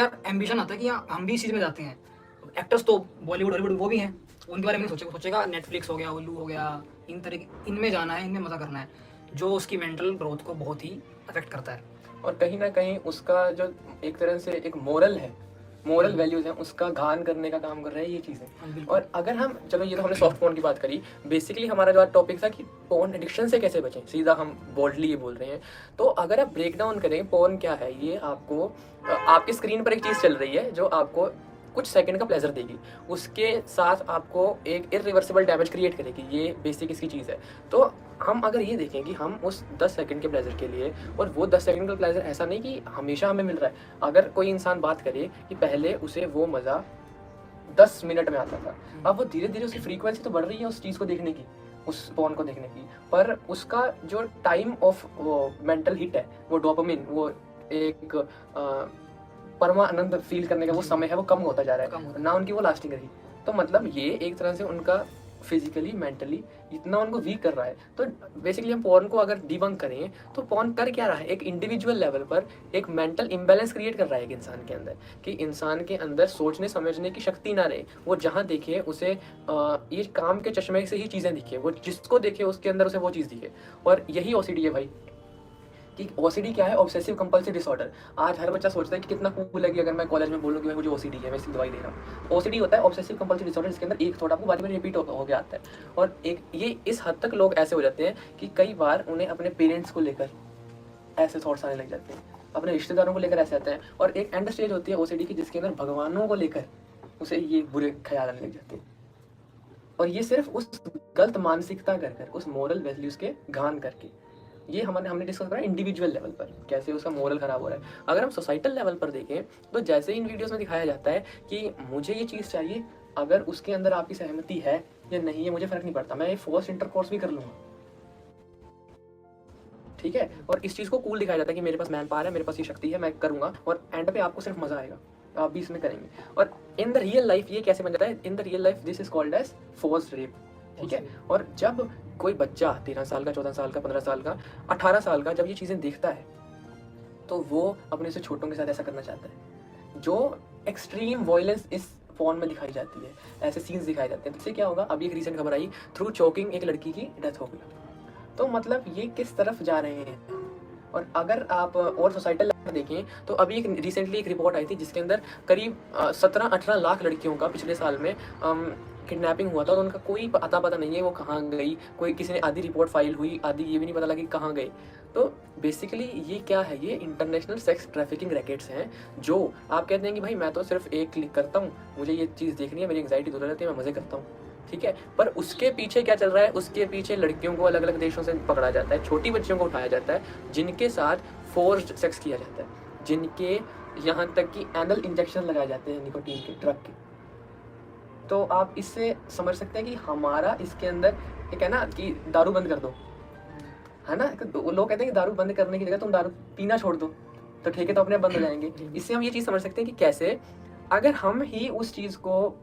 यार एम्बिशन आता है कि हाँ हम भी इस चीज़ में जाते हैं। एक्टर्स तो बॉलीवुड हॉलीवुड वो भी हैं, उनके बारे में नहीं सोचेगा नेटफ्लिक्स हो गया, उल्लू हो गया, इन तरह इनमें जाना है, इनमें मज़ा करना है, जो उसकी मेंटल ग्रोथ को बहुत ही अफेक्ट करता है। और कहीं ना कहीं उसका जो एक तरह से एक मोरल है, मोरल वैल्यूज है, उसका घान करने का काम कर रहे हैं ये चीज़ें। और अगर हम, चलो ये तो हमने सॉफ्ट फोन की बात करी, बेसिकली हमारा जो टॉपिक था कि पोर्न एडिक्शन से कैसे बचें, सीधा हम बोल्डली ये बोल रहे हैं। तो अगर आप ब्रेक डाउन करें पोर्न क्या है, ये आपको आपकी स्क्रीन पर एक चीज़ चल रही है जो आपको कुछ सेकंड का प्लेजर देगी, उसके साथ आपको एक इरिवर्सिबल डैमेज क्रिएट करेगी, ये बेसिक इसकी चीज़ है। तो हम अगर ये देखें कि हम उस 10 सेकंड के प्लेजर के लिए, और वो 10 सेकंड का प्लेजर ऐसा नहीं कि हमेशा हमें मिल रहा है, अगर कोई इंसान बात करे कि पहले उसे वो मज़ा 10 मिनट में आता था, अब वो धीरे धीरे उसकी फ्रीक्वेंसी तो बढ़ रही है उस चीज़ को देखने की, उस पोर्न को देखने की, पर उसका जो टाइम ऑफ वो मेंटल हिट है, वो डोपामिन, वो एक परमानंद फील करने का वो समय है, वो कम होता जा रहा है ना, उनकी वो लास्टिंग रही। तो मतलब ये एक तरह से उनका फिजिकली मेंटली इतना उनको वीक कर रहा है। तो बेसिकली हम पोर्न को अगर डिबंक करें तो पोर्न कर क्या रहा है, एक इंडिविजुअल लेवल पर एक मेंटल इम्बैलेंस क्रिएट कर रहा है एक इंसान के अंदर, कि इंसान के अंदर सोचने समझने की शक्ति ना रहे, वो जहाँ देखे उसे ये काम के चश्मे से ही चीज़ें दिखे, वो जिसको देखे उसके अंदर उसे वो चीज़ दिखे। और यही ओसीडी है भाई, कि ओसीडी क्या है, ऑब्सेसिव कंपल्सिव डिसऑर्डर। आज हर बच्चा सोचता है कि कितना कूल है कि अगर मैं कॉलेज में बोलूँ कि भाई मुझे ओसीडी है, मैं इसकी दवाई दे रहा हूँ। ओसीडी होता है ऑब्सेसिव कंपल्सिव डिसऑर्डर, जिसके अंदर एक थॉट आपको बाद में रिपीट हो गया आता है। और एक ये इस हद तक लोग ऐसे हो जाते हैं कि कई बार उन्हें अपने पेरेंट्स को लेकर ऐसे थॉट्स आने लग जाते हैं, अपने रिश्तेदारों को लेकर ऐसे आते हैं। और एक एंड स्टेज होती है ओसीडी की, जिसके अंदर भगवानों को लेकर उसे ये बुरे ख्याल आने लग जाते हैं। और ये सिर्फ उस गलत मानसिकता कर, उस मोरल वैल्यूज के घान करके। ये हमने डिस्कस करा इंडिविजुअल लेवल पर कैसे उसका मोरल खराब हो रहा है। अगर हम सोसाइटल लेवल पर देखें तो जैसे इन वीडियोस में दिखाया जाता है कि मुझे ये चीज़ चाहिए, अगर उसके अंदर आपकी सहमति है या नहीं है मुझे फर्क नहीं पड़ता, मैं ये फोर्स इंटरकोर्स भी कर लूँगा, ठीक है। और इस चीज़ को कूल दिखाया जाता है कि मेरे पास मैन पावर है, मेरे पास ये शक्ति है, मैं करूँगा, और एंड पे आपको सिर्फ मजा आएगा, आप भी इसमें करेंगे। और इन द रियल लाइफ ये कैसे बन जाता है, in the real life this is called as forced rape, ठीक है। और जब कोई बच्चा 13 साल का, 14 साल का, 15 साल का, 18 साल का जब ये चीज़ें देखता है तो वो अपने से छोटों के साथ ऐसा करना चाहता है। जो एक्सट्रीम वायलेंस इस फोन में दिखाई जाती है, ऐसे सीन्स दिखाए जाते हैं, तो इससे क्या होगा, अभी एक रीसेंट खबर आई, थ्रू चोकिंग एक लड़की की डेथ हो गई। तो मतलब ये किस तरफ जा रहे हैं। और अगर आप और सोसाइटल लेवल देखें तो अभी एक रिसेंटली एक रिपोर्ट आई थी जिसके अंदर करीब 17-18 लाख लड़कियों का पिछले साल में किडनैपिंग हुआ था, और उनका कोई पता नहीं है वो कहाँ गई, कोई किसी ने आधी रिपोर्ट फाइल हुई, आधी ये भी नहीं पता लगी कहाँ गई। तो बेसिकली ये क्या है, ये इंटरनेशनल सेक्स ट्रैफिकिंग रैकेट्स हैं, जो आप कहते हैं कि भाई मैं तो सिर्फ एक क्लिक करता हूँ, मुझे ये चीज़ देखनी है, मेरी एंग्जाइटी दूर रहती है, मैं मज़े करता हूँ, ठीक है। पर उसके पीछे क्या चल रहा है, उसके पीछे लड़कियों को अलग अलग देशों से पकड़ा जाता है, छोटी बच्चियों को उठाया जाता है, जिनके साथ फोर्स्ड सेक्स किया जाता है, जिनके यहाँ तक कि एनल इंजेक्शन लगाए जाते हैं निकोटीन के, ड्रग के। तो आप इससे समझ सकते हैं कि हमारा इसके अंदर एक है ना कि दारू बंद कर दो, है ना, लोग कहते हैं कि दारू बंद करने की जगह तुम दारू पीना छोड़ दो तो ठेके तो अपने आप बंद हो जाएंगे। इससे हम ये चीज़ समझ सकते हैं कि कैसे अगर हम ही उस चीज़ को,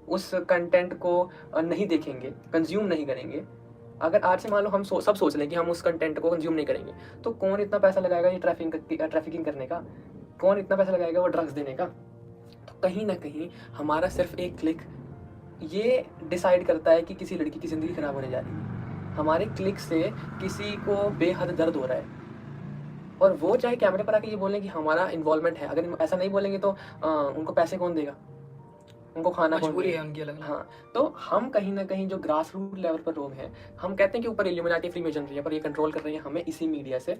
उस कंटेंट को नहीं देखेंगे, कंज्यूम नहीं करेंगे, अगर आज से मान लो हम सब सोच लें कि हम उस कंटेंट को कंज्यूम नहीं करेंगे, तो कौन इतना पैसा लगाएगा ये ट्रैफिकिंग करने का, कौन इतना पैसा लगाएगा वो ड्रग्स देने का। तो कहीं ना कहीं हमारा सिर्फ एक क्लिक ये डिसाइड करता है कि किसी लड़की की ज़िंदगी खराब होने जा रही है। हमारे क्लिक से किसी को बेहद दर्द हो रहा है, और वो चाहे कैमरे पर आके ये बोलें कि हमारा इन्वॉल्वमेंट है, अगर ऐसा नहीं बोलेंगे तो उनको पैसे कौन देगा, उनको खाना कौन मजबूरी देगा? है उनकी अलग। हाँ, तो हम कहीं ना कहीं जो ग्रास रूट लेवल पर लोग हैं, हम कहते हैं कि ऊपर इल्यूमिनाटी फ्रीमेसनरी है, पर ये कंट्रोल कर रही है हमें इसी मीडिया से,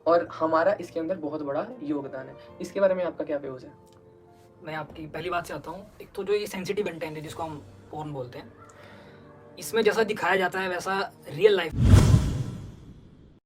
और हमारा इसके अंदर बहुत बड़ा योगदान है। इसके बारे में आपका क्या व्यूज़ है? मैं आपकी पहली बात से आता हूँ, एक तो जो ये सेंसिटिव कंटेंट है जिसको हम पोर्न बोलते हैं, इसमें जैसा दिखाया जाता है वैसा रियल लाइफ